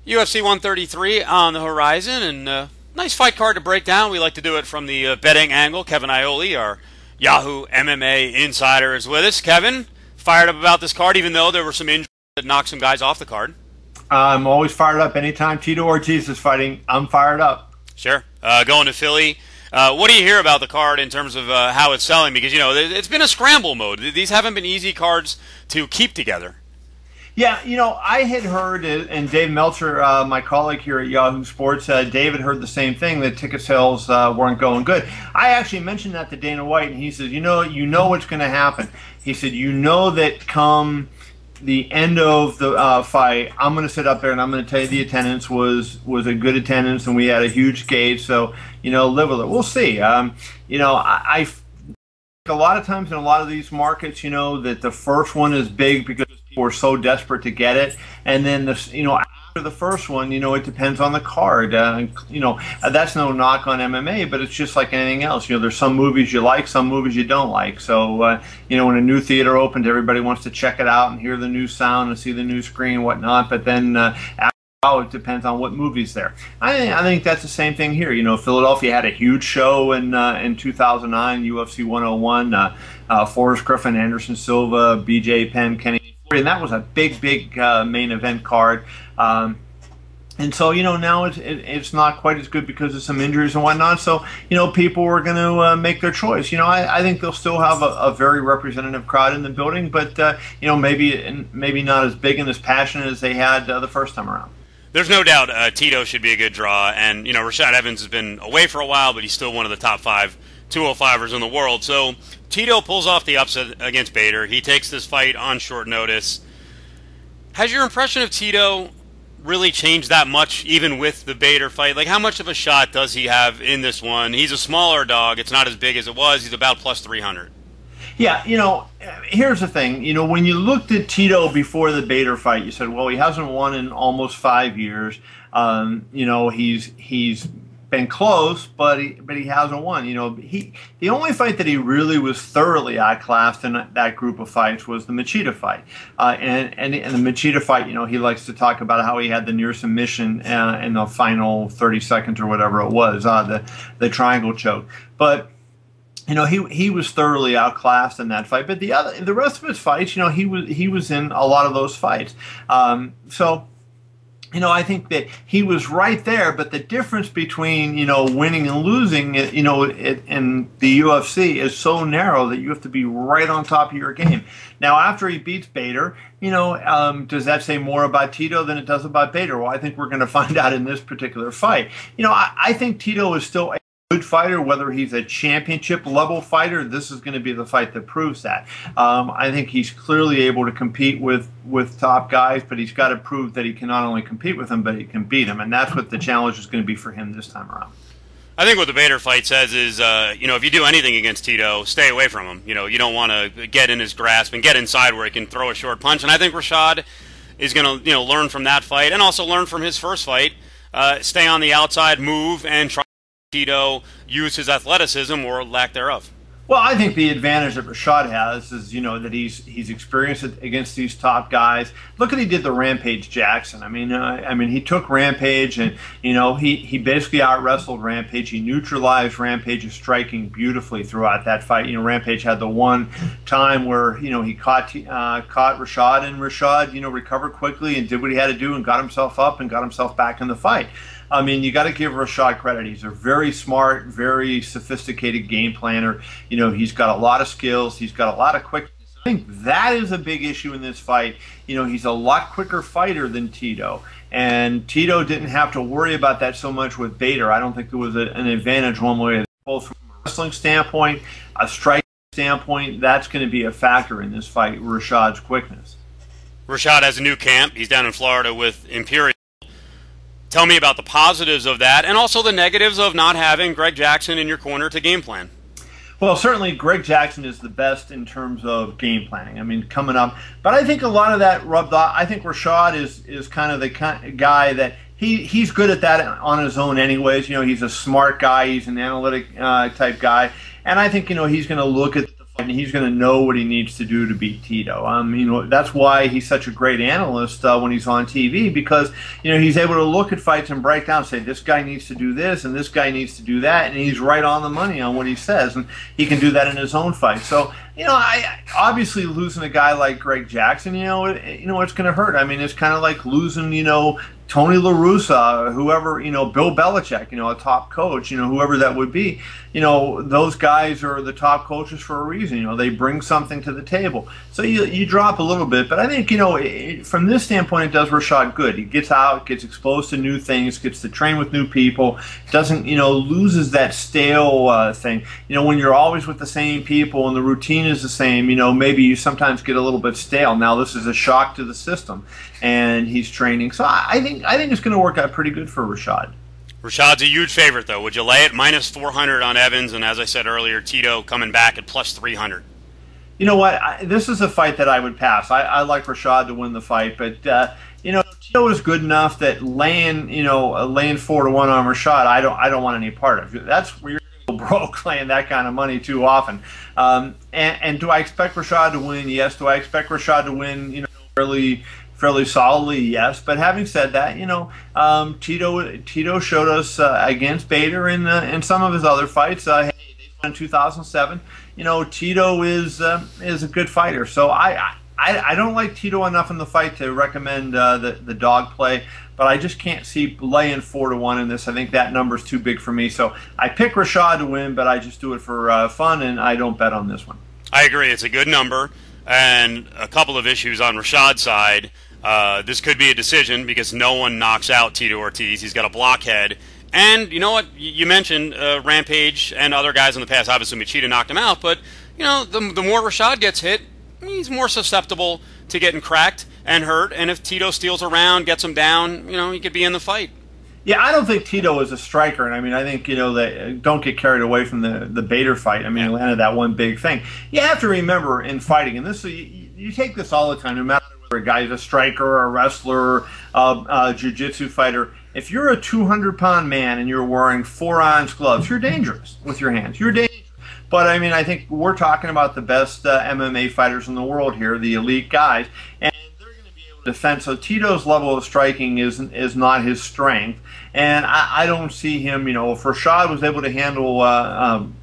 UFC 133 on the horizon, and nice fight card to break down. We like to do it from the betting angle. Kevin Iole, our Yahoo MMA insider, is with us. Kevin, fired up about this card, even though there were some injuries that knocked some guys off the card. I'm always fired up. Anytime Tito Ortiz is fighting, I'm fired up. Sure. Going to Philly. What do you hear about the card in terms of how it's selling? Because, you know, it's been a scramble mode. These haven't been easy cards to keep together. Yeah, you know, I had heard, and Dave Meltzer, my colleague here at Yahoo Sports, David heard the same thing, that ticket sales weren't going good. I actually mentioned that to Dana White, and he says, you know what's going to happen. He said, you know that come the end of the fight, I'm going to sit up there and I'm going to tell you the attendance was a good attendance, and we had a huge gate, so, you know, live with it. We'll see. You know, I a lot of times in a lot of these markets, you know, that the first one is big because people are so desperate to get it, and then you know, after the first one, you know, it depends on the card. You know, that's no knock on MMA, but it's just like anything else. You know, there's some movies you like, some movies you don't like. So you know, when a new theater opens, everybody wants to check it out and hear the new sound and see the new screen and whatnot. But then after it depends on what movie's there. I think that's the same thing here. You know, Philadelphia had a huge show in 2009, UFC 101, Forrest Griffin, Anderson Silva, BJ Penn, Kenny, and that was a big main event card. And so, you know, now it's not quite as good because of some injuries and whatnot. So, you know, people are going to make their choice. You know, I think they'll still have a very representative crowd in the building, but, you know, maybe not as big and as passionate as they had the first time around. There's no doubt Tito should be a good draw, and, you know, Rashad Evans has been away for a while, but he's still one of the top 5 205ers in the world. So Tito pulls off the upset against Bader. He takes this fight on short notice. Has your impression of Tito really changed that much, even with the Bader fight? Like, how much of a shot does he have in this one? He's a smaller dog. It's not as big as it was. He's about plus 300. Yeah, you know, here's the thing. You know, when you looked at Tito before the Bader fight, you said, well, he hasn't won in almost 5 years. You know, he's been close, but he hasn't won. You know, the only fight that he really was thoroughly outclassed in that group of fights was the Machida fight. And the Machida fight, you know, he likes to talk about how he had the near submission in the final 30 seconds or whatever it was, the triangle choke. But you know, he was thoroughly outclassed in that fight, but the rest of his fights, you know, he was in a lot of those fights. So, you know, I think that he was right there, but the difference between, you know, winning and losing, you know, in the UFC is so narrow that you have to be right on top of your game. Now, after he beats Bader, you know, does that say more about Tito than it does about Bader? Well, I think we're going to find out in this particular fight. You know, I think Tito is still a good fighter, whether he's a championship level fighter. This is going to be the fight that proves that. I think he's clearly able to compete with top guys, but he's got to prove that he can not only compete with them, but he can beat them, and that's what the challenge is going to be for him this time around. I think what the Bader fight says is, you know, if you do anything against Tito, stay away from him. You know, you don't want to get in his grasp and get inside where he can throw a short punch, and I think Rashad is going to, you know, learn from that fight and also learn from his first fight, stay on the outside, move, and try Tito use his athleticism or lack thereof. Well, I think the advantage that Rashad has is, you know, that he's experienced against these top guys. Look at he did the Rampage Jackson. I mean, he took Rampage and, you know, he basically out-wrestled Rampage. He neutralized Rampage's striking beautifully throughout that fight. You know, Rampage had the one time where, you know, he caught Rashad, and Rashad, you know, recovered quickly and did what he had to do and got himself up and got himself back in the fight. I mean, you got to give Rashad credit. He's a very smart, very sophisticated game planner. You know, he's got a lot of skills. He's got a lot of quickness. I think that is a big issue in this fight. You know, he's a lot quicker fighter than Tito. And Tito didn't have to worry about that so much with Bader. I don't think there was an advantage one way or the other. Both from a wrestling standpoint, a striking standpoint, that's going to be a factor in this fight, Rashad's quickness. Rashad has a new camp. He's down in Florida with Imperial. Tell me about the positives of that and also the negatives of not having Greg Jackson in your corner to game plan. Well, certainly Greg Jackson is the best in terms of game planning. I mean, coming up. But I think a lot of that rubbed off. I think Rashad is kind of the guy that he's good at that on his own anyways. You know, he's a smart guy. He's an analytic type guy. And I think, you know, he's going to look at the and he's going to know what he needs to do to beat Tito. That's why he's such a great analyst when he's on TV, because he's able to look at fights and break down, say this guy needs to do this and this guy needs to do that, and he's right on the money on what he says, and he can do that in his own fight. So I obviously losing a guy like Greg Jackson, it's going to hurt. I mean, it's kind of like losing Tony La Russa, whoever, Bill Belichick, a top coach, whoever that would be. Those guys are the top coaches for a reason. They bring something to the table. So you drop a little bit. But I think, from this standpoint, it does Rashad good. He gets out, gets exposed to new things, gets to train with new people, doesn't, loses that stale thing. When you're always with the same people and the routine is the same, maybe you sometimes get a little bit stale. Now this is a shock to the system, and he's training. So I think it's going to work out pretty good for Rashad. Rashad's a huge favorite, though. Would you lay it minus 400 on Evans? And as I said earlier, Tito coming back at plus 300. You know what? This is a fight that I would pass. I like Rashad to win the fight, but Tito is good enough that laying 4-1 on Rashad, I don't want any part of it. That's where you're going to go broke laying that kind of money too often. And do I expect Rashad to win? Yes. Do I expect Rashad to win? Fairly solidly, yes. But having said that, Tito showed us against Bader in some of his other fights. Hey, they won in 2007. Tito is a good fighter. So I don't like Tito enough in the fight to recommend the dog play. But I just can't see laying 4-1 in this. I think that number's too big for me. So I pick Rashad to win, but I just do it for fun, and I don't bet on this one. I agree. It's a good number. And a couple of issues on Rashad's side. This could be a decision because no one knocks out Tito Ortiz. He's got a blockhead. And you know what? You mentioned Rampage and other guys in the past. Obviously, Machida knocked him out. But, the more Rashad gets hit, he's more susceptible to getting cracked and hurt. And if Tito steals around, gets him down, he could be in the fight. Yeah, I don't think Tito is a striker, and I think that don't get carried away from the Bader fight. He landed that one big thing. You have to remember in fighting, and this you take this all the time, no matter whether a guy's a striker, a wrestler, a jiu-jitsu fighter. If you're a 200-pound man and you're wearing 4-ounce gloves, you're dangerous with your hands. You're dangerous. But I think we're talking about the best MMA fighters in the world here, the elite guys, and they're going to be able to defend. So Tito's level of striking is not his strength. And I don't see him, if Rashad was able to handle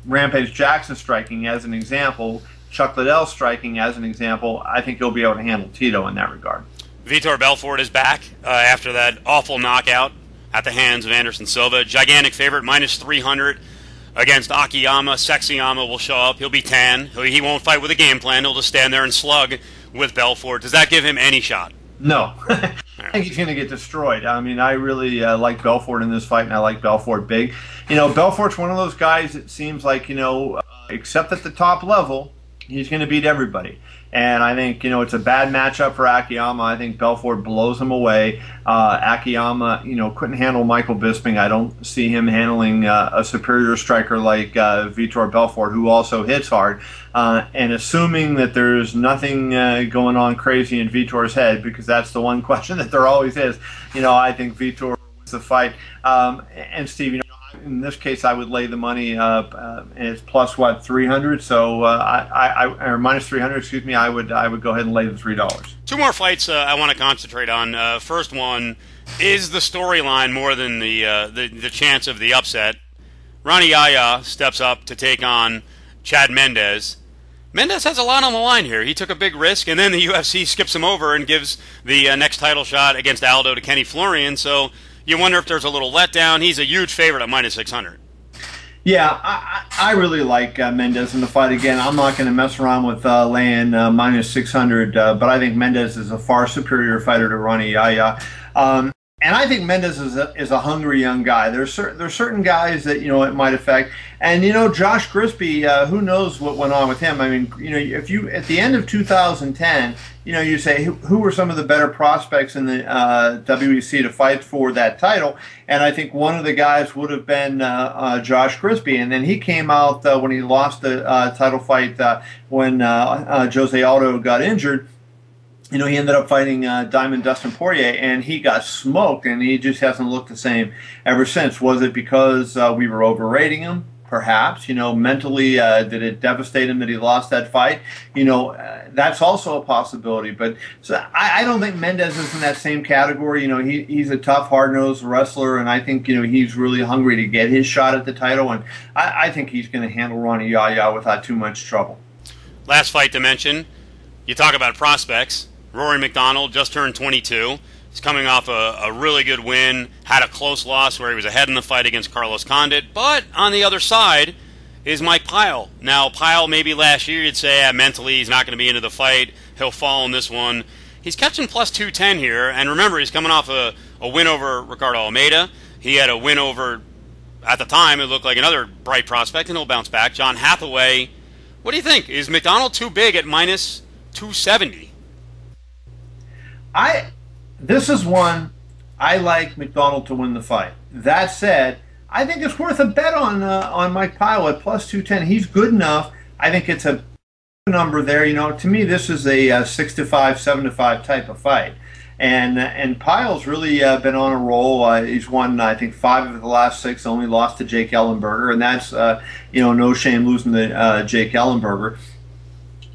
Rampage Jackson striking as an example, Chuck Liddell striking as an example, I think he'll be able to handle Tito in that regard. Vitor Belfort is back after that awful knockout at the hands of Anderson Silva. Gigantic favorite, minus 300 against Akiyama. Sexyama will show up. He'll be tan. He won't fight with a game plan. He'll just stand there and slug with Belfort. Does that give him any shot? No. I think he's going to get destroyed. I really like Belfort in this fight, and I like Belfort big. Belfort's one of those guys that seems like, except at the top level, he's going to beat everybody. And I think, it's a bad matchup for Akiyama. I think Belfort blows him away. Akiyama, couldn't handle Michael Bisping. I don't see him handling a superior striker like Vitor Belfort, who also hits hard. And assuming that there's nothing going on crazy in Vitor's head, because that's the one question that there always is, I think Vitor wins the fight. And Steve, in this case, I would lay the money, and it's plus 300. So or minus 300. Excuse me. I would go ahead and lay the $3. Two more fights I want to concentrate on. First one is the storyline more than the chance of the upset. Ronnie Yahya steps up to take on Chad Mendes. Mendes has a lot on the line here. He took a big risk, and then the UFC skips him over and gives the next title shot against Aldo to Kenny Florian. So you wonder if there's a little letdown. He's a huge favorite at minus 600. Yeah, I really like Mendes in the fight. Again, I'm not going to mess around with laying minus 600, but I think Mendes is a far superior fighter to Ronnie Yahya. And I think Mendes is a hungry young guy. There's certain guys that it might affect, and Josh Grisby, who knows what went on with him? If you at the end of 2010, you say who were some of the better prospects in the WEC to fight for that title, and I think one of the guys would have been Josh Grisby, and then he came out when he lost the title fight when Jose Aldo got injured. He ended up fighting Diamond Dustin Poirier, and he got smoked, and he just hasn't looked the same ever since. Was it because we were overrating him? Perhaps, mentally, did it devastate him that he lost that fight? That's also a possibility. But so I don't think Mendes is in that same category. He's a tough, hard-nosed wrestler, and I think, he's really hungry to get his shot at the title. And I think he's going to handle Ronnie Yahya without too much trouble. Last fight to mention, you talk about prospects. Rory McDonald just turned 22. He's coming off a really good win, had a close loss where he was ahead in the fight against Carlos Condit. But on the other side is Mike Pyle. Now, Pyle, maybe last year you'd say mentally he's not going to be into the fight. He'll fall in this one. He's catching plus 210 here. And remember, he's coming off a win over Ricardo Almeida. He had a win over, at the time, it looked like another bright prospect, and he'll bounce back. John Hathaway. What do you think? Is McDonald too big at minus 270? This is one I like McDonald to win the fight. That said, I think it's worth a bet on Mike Pyle at plus 210. He's good enough. I think it's a number there. To me, this is a 6-5, 7-5 type of fight. And Pyle's really been on a roll. He's won, I think, 5 of the last 6. Only lost to Jake Ellenberger, and that's no shame losing to Jake Ellenberger.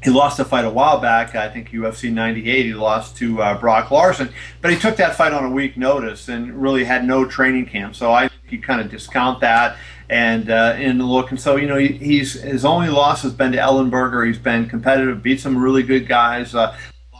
He lost a fight a while back, I think UFC 98. He lost to Brock Larson, but he took that fight on a week notice and really had no training camp. So I think you kind of discount that and in the look. And so his only loss has been to Ellenberger. He's been competitive, beat some really good guys.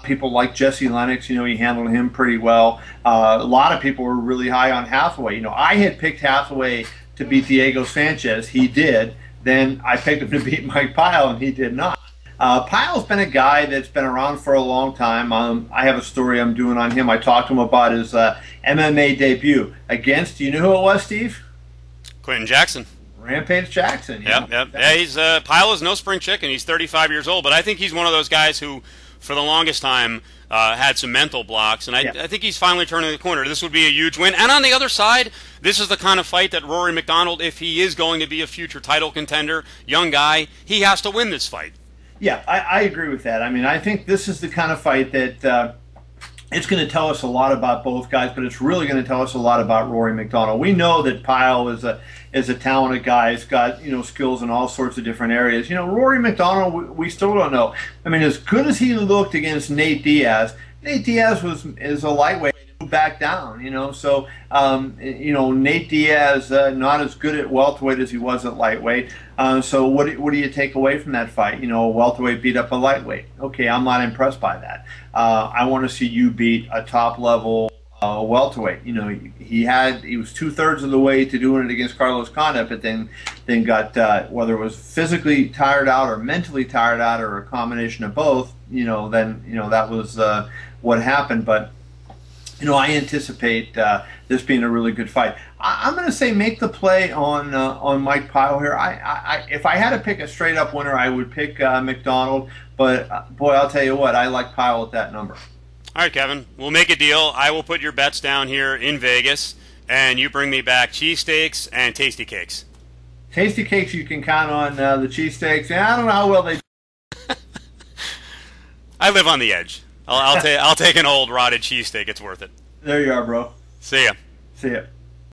People like Jesse Lennox, he handled him pretty well. A lot of people were really high on Hathaway. I had picked Hathaway to beat Diego Sanchez. He did. Then I picked him to beat Mike Pyle, and he did not. Pyle's been a guy that's been around for a long time. I have a story I'm doing on him. I talked to him about his MMA debut against, do you know who it was, Steve? Quentin Jackson. Rampage Jackson. Yep. Yeah, he's Pyle is no spring chicken. He's 35 years old, but I think he's one of those guys who, for the longest time, had some mental blocks, and I think he's finally turning the corner. This would be a huge win. And on the other side, this is the kind of fight that Rory McDonald, if he is going to be a future title contender, young guy, he has to win this fight. Yeah, I agree with that. I mean, I think this is the kind of fight that it's going to tell us a lot about both guys, but it's really going to tell us a lot about Rory McDonald. We know that Pyle is a talented guy. He's got skills in all sorts of different areas. Rory McDonald, we still don't know. I mean, as good as he looked against Nate Diaz is a lightweight who back down. So Nate Diaz not as good at welterweight as he was at lightweight. So what do you take away from that fight? A welterweight beat up a lightweight. Okay, I'm not impressed by that. I want to see you beat a top level welterweight. He was 2/3 of the way to doing it against Carlos Condit, but then got whether it was physically tired out or mentally tired out or a combination of both. Then that was what happened. But I anticipate this being a really good fight. I'm going to say make the play on Mike Pyle here. If I had to pick a straight up winner, I would pick McDonald. But boy, I'll tell you what, I like Pyle at that number. All right, Kevin, we'll make a deal. I will put your bets down here in Vegas, and you bring me back cheesesteaks and tasty cakes. Tasty cakes, you can count on the cheesesteaks. I don't know how well they. I live on the edge. I'll take an old rotted cheesesteak. It's worth it. There you are, bro. See ya. See ya.